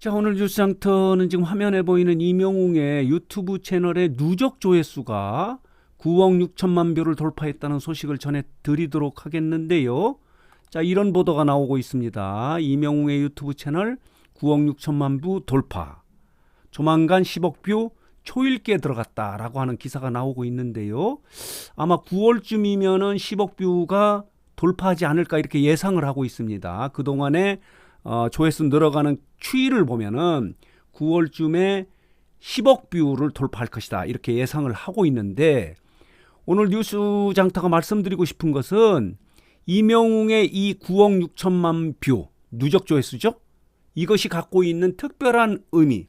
자, 오늘 뉴스장터는 지금 화면에 보이는 이명웅의 유튜브 채널의 누적 조회수가 9억 6천만 뷰를 돌파했다는 소식을 전해드리도록 하겠는데요. 자, 이런 보도가 나오고 있습니다. 이명웅의 유튜브 채널 9억 6천만 뷰 돌파. 조만간 10억 뷰 초읽기에 들어갔다라고 하는 기사가 나오고 있는데요. 아마 9월쯤이면은 10억 뷰가 돌파하지 않을까 이렇게 예상을 하고 있습니다. 그동안에 조회수 늘어가는 추이를 보면은 9월쯤에 10억 뷰를 돌파할 것이다 이렇게 예상을 하고 있는데, 오늘 뉴스 장터가 말씀드리고 싶은 것은 이명웅의 이 9억 6천만 뷰 누적 조회수죠. 이것이 갖고 있는 특별한 의미,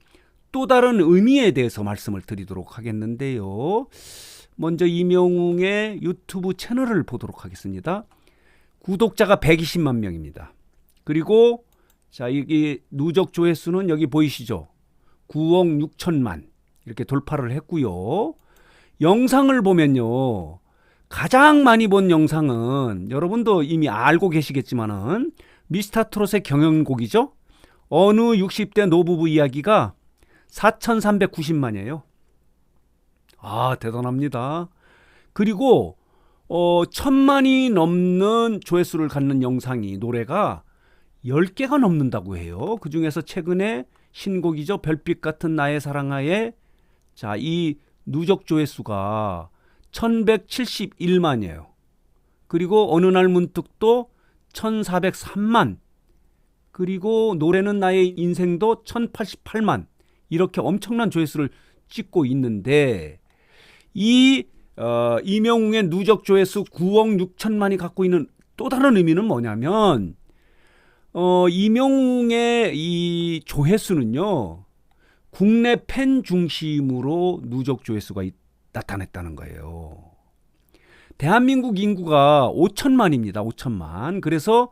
또 다른 의미에 대해서 말씀을 드리도록 하겠는데요. 먼저 이명웅의 유튜브 채널을 보도록 하겠습니다. 구독자가 120만 명입니다. 그리고 자, 이게 누적 조회수는 여기 보이시죠? 9억 6천만 이렇게 돌파를 했고요. 영상을 보면요, 가장 많이 본 영상은 여러분도 이미 알고 계시겠지만은 미스터트롯의 경연곡이죠. 어느 60대 노부부 이야기가 4,390만이에요. 아, 대단합니다. 그리고 1,000만이 넘는 조회수를 갖는 영상이, 노래가 10개가 넘는다고 해요. 그 중에서 최근에 신곡이죠. 별빛 같은 나의 사랑하에, 자, 이 누적 조회수가 1,171만이에요. 그리고 어느 날 문득도 1,403만, 그리고 노래는 나의 인생도 1,088만, 이렇게 엄청난 조회수를 찍고 있는데, 이 이명웅의 누적 조회수 9억 6천만이 갖고 있는 또 다른 의미는 뭐냐면, 이명웅의 이 조회수는요, 국내 팬 중심으로 누적 조회수가 나타냈다는 거예요. 대한민국 인구가 5천만입니다. 5천만. 그래서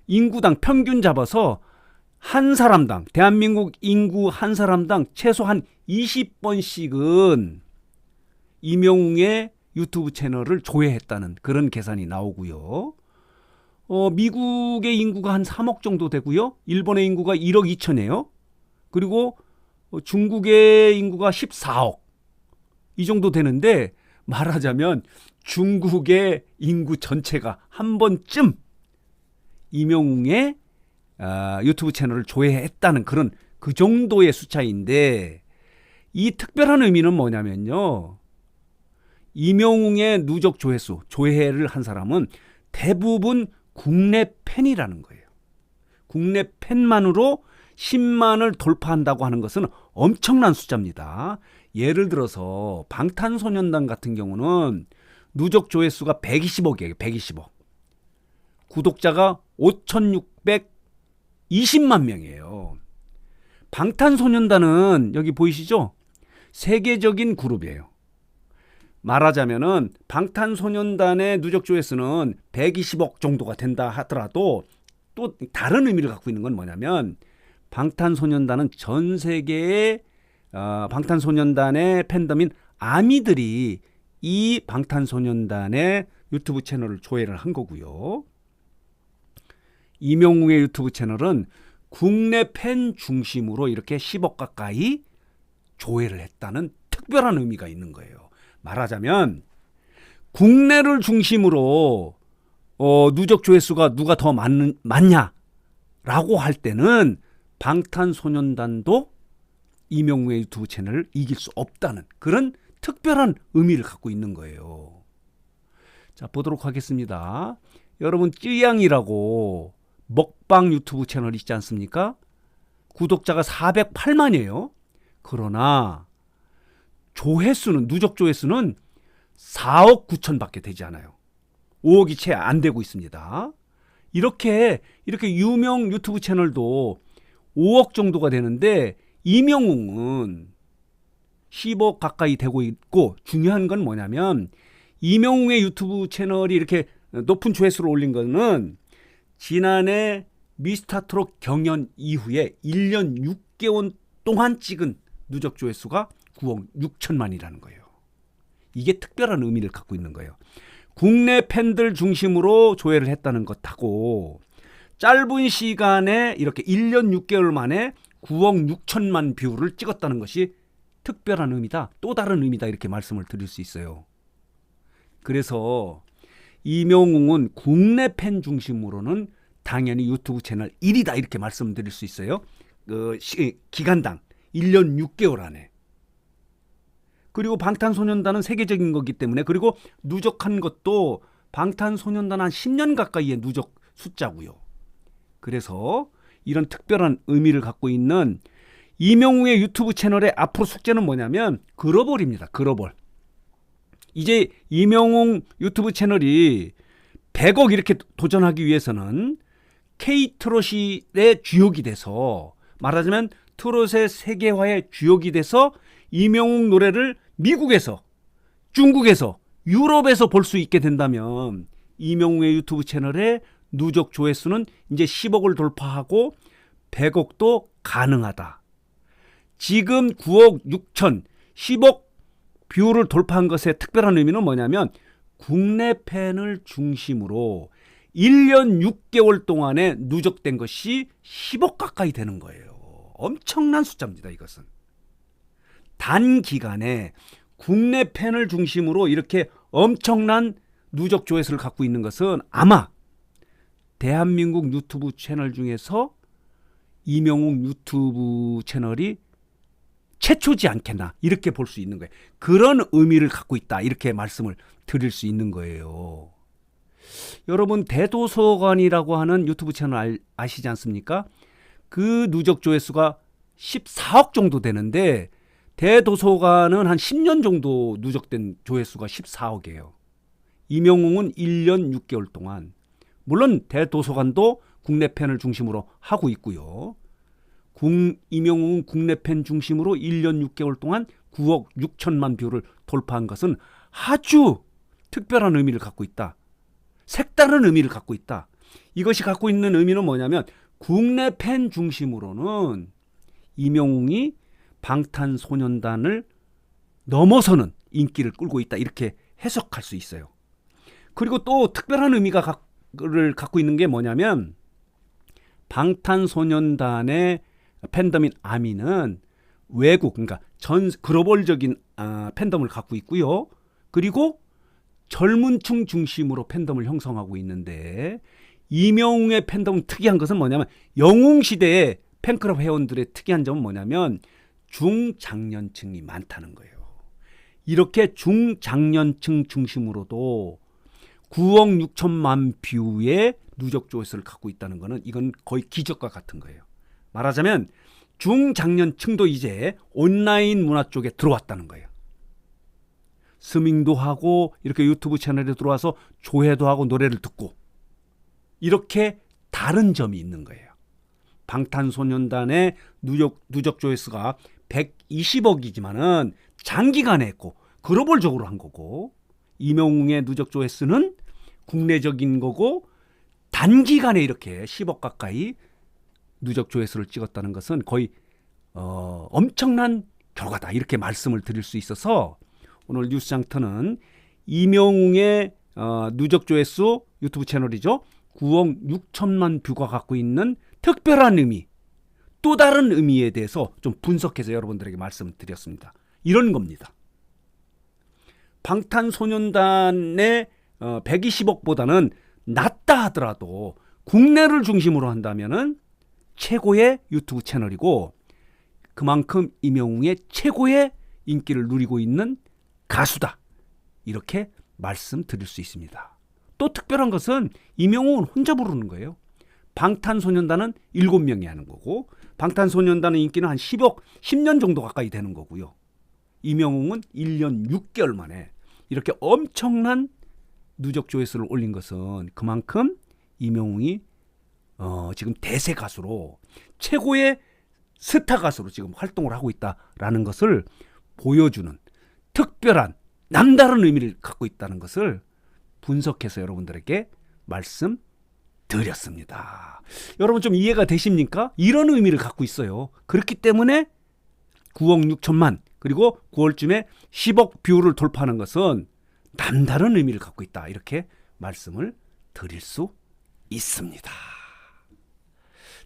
인구당 평균 잡아서 한 사람당, 대한민국 인구 한 사람당 최소한 20번씩은 이명웅의 유튜브 채널을 조회했다는 그런 계산이 나오고요. 미국의 인구가 한 3억 정도 되고요. 일본의 인구가 1억 2천이에요. 그리고 중국의 인구가 14억. 이 정도 되는데, 말하자면 중국의 인구 전체가 한 번쯤 이명웅의 유튜브 채널을 조회했다는 그런 그 정도의 숫자인데, 이 특별한 의미는 뭐냐면요, 이명웅의 누적 조회수, 조회를 한 사람은 대부분 국내 팬이라는 거예요. 국내 팬만으로 10만을 돌파한다고 하는 것은 엄청난 숫자입니다. 예를 들어서 방탄소년단 같은 경우는 누적 조회수가 120억이에요. 120억. 구독자가 5,620만 명이에요. 방탄소년단은 여기 보이시죠? 세계적인 그룹이에요. 말하자면은 방탄소년단의 누적 조회수는 120억 정도가 된다 하더라도, 또 다른 의미를 갖고 있는 건 뭐냐면, 방탄소년단은 전 세계의 방탄소년단의 팬덤인 아미들이 이 방탄소년단의 유튜브 채널을 조회를 한 거고요. 이명웅의 유튜브 채널은 국내 팬 중심으로 이렇게 10억 가까이 조회를 했다는 특별한 의미가 있는 거예요. 말하자면 국내를 중심으로 누적 조회수가 누가 더 많냐라고 할 때는 방탄소년단도 이명웅의 유튜브 채널을 이길 수 없다는 그런 특별한 의미를 갖고 있는 거예요. 자, 보도록 하겠습니다. 여러분, 쯔양이라고 먹방 유튜브 채널 있지 않습니까? 구독자가 408만이에요. 그러나 조회수는, 누적 조회수는 4억 9천밖에 되지 않아요. 5억이 채 안 되고 있습니다. 이렇게 유명 유튜브 채널도 5억 정도가 되는데, 이명웅은 10억 가까이 되고 있고, 중요한 건 뭐냐면, 이명웅의 유튜브 채널이 이렇게 높은 조회수를 올린 거는 지난해 미스터트롯 경연 이후에 1년 6개월 동안 찍은 누적 조회수가 9억 6천만이라는 거예요. 이게 특별한 의미를 갖고 있는 거예요. 국내 팬들 중심으로 조회를 했다는 것하고, 짧은 시간에 이렇게 1년 6개월 만에 9억 6천만 뷰를 찍었다는 것이 특별한 의미다, 또 다른 의미다, 이렇게 말씀을 드릴 수 있어요. 그래서 이명웅은 국내 팬 중심으로는 당연히 유튜브 채널 1위다, 이렇게 말씀드릴 수 있어요. 기간당 1년 6개월 안에. 그리고 방탄소년단은 세계적인 거기 때문에, 그리고 누적한 것도 방탄소년단 한 10년 가까이의 누적 숫자고요. 그래서 이런 특별한 의미를 갖고 있는 이명웅의 유튜브 채널의 앞으로 숙제는 뭐냐면 글로벌입니다. 글로벌. 이제 이명웅 유튜브 채널이 100억 이렇게 도전하기 위해서는 K-트롯의 주역이 돼서, 말하자면 트롯의 세계화의 주역이 돼서 이명웅 노래를 미국에서, 중국에서, 유럽에서 볼 수 있게 된다면 이명웅의 유튜브 채널의 누적 조회수는 이제 10억을 돌파하고 100억도 가능하다. 지금 9억 6천, 10억 뷰를 돌파한 것의 특별한 의미는 뭐냐면 국내 팬을 중심으로 1년 6개월 동안에 누적된 것이 10억 가까이 되는 거예요. 엄청난 숫자입니다, 이것은. 단기간에 국내 팬을 중심으로 이렇게 엄청난 누적 조회수를 갖고 있는 것은 아마 대한민국 유튜브 채널 중에서 이명웅 유튜브 채널이 최초지 않겠나, 이렇게 볼 수 있는 거예요. 그런 의미를 갖고 있다, 이렇게 말씀을 드릴 수 있는 거예요. 여러분, 대도서관이라고 하는 유튜브 채널 아시지 않습니까? 그 누적 조회수가 14억 정도 되는데 대도서관은 한 10년 정도 누적된 조회수가 14억이에요. 이명웅은 1년 6개월 동안, 물론 대도서관도 국내 팬을 중심으로 하고 있고요. 이명웅은 국내 팬 중심으로 1년 6개월 동안 9억 6천만 뷰를 돌파한 것은 아주 특별한 의미를 갖고 있다. 색다른 의미를 갖고 있다. 이것이 갖고 있는 의미는 뭐냐면 국내 팬 중심으로는 이명웅이 방탄소년단을 넘어서는 인기를 끌고 있다, 이렇게 해석할 수 있어요. 그리고 또 특별한 의미가 갖고 있는 게 뭐냐면 방탄소년단의 팬덤인 아미는 외국, 그러니까 전 글로벌적인 팬덤을 갖고 있고요. 그리고 젊은 층 중심으로 팬덤을 형성하고 있는데, 이명웅의 팬덤은 특이한 것은 뭐냐면 영웅시대의 팬클럽 회원들의 특이한 점은 뭐냐면 중장년층이 많다는 거예요. 이렇게 중장년층 중심으로도 9억 6천만 뷰의 누적 조회수를 갖고 있다는 것은 이건 거의 기적과 같은 거예요. 말하자면 중장년층도 이제 온라인 문화 쪽에 들어왔다는 거예요. 스밍도 하고 이렇게 유튜브 채널에 들어와서 조회도 하고 노래를 듣고, 이렇게 다른 점이 있는 거예요. 방탄소년단의 누적 조회수가 120억이지만은 장기간에 했고 글로벌적으로 한 거고, 이명웅의 누적 조회수는 국내적인 거고 단기간에 이렇게 10억 가까이 누적 조회수를 찍었다는 것은 거의 엄청난 결과다, 이렇게 말씀을 드릴 수 있어서 오늘 뉴스장터는 이명웅의 누적 조회수 유튜브 채널이죠. 9억 6천만 뷰가 갖고 있는 특별한 의미, 또 다른 의미에 대해서 좀 분석해서 여러분들에게 말씀드렸습니다. 이런 겁니다. 방탄소년단의 120억보다는 낮다 하더라도 국내를 중심으로 한다면은 최고의 유튜브 채널이고, 그만큼 이명웅의 최고의 인기를 누리고 있는 가수다, 이렇게 말씀드릴 수 있습니다. 또 특별한 것은 이명웅은 혼자 부르는 거예요. 방탄소년단은 7명이 하는 거고, 방탄소년단의 인기는 한 10년 정도 가까이 되는 거고요. 이명웅은 1년 6개월 만에 이렇게 엄청난 누적 조회수를 올린 것은 그만큼 이명웅이 지금 대세 가수로, 최고의 스타 가수로 지금 활동을 하고 있다라는 것을 보여주는 특별한 남다른 의미를 갖고 있다는 것을 분석해서 여러분들에게 말씀드렸습니다. 여러분 좀 이해가 되십니까? 이런 의미를 갖고 있어요. 그렇기 때문에 9억 6천만, 그리고 9월쯤에 10억 뷰를 돌파하는 것은 남다른 의미를 갖고 있다, 이렇게 말씀을 드릴 수 있습니다.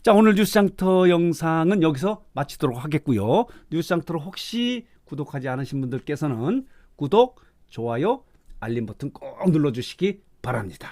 자, 오늘 뉴스장터 영상은 여기서 마치도록 하겠고요. 뉴스장터를 혹시 구독하지 않으신 분들께서는 구독, 좋아요, 알림 버튼 꼭 눌러주시기 바랍니다.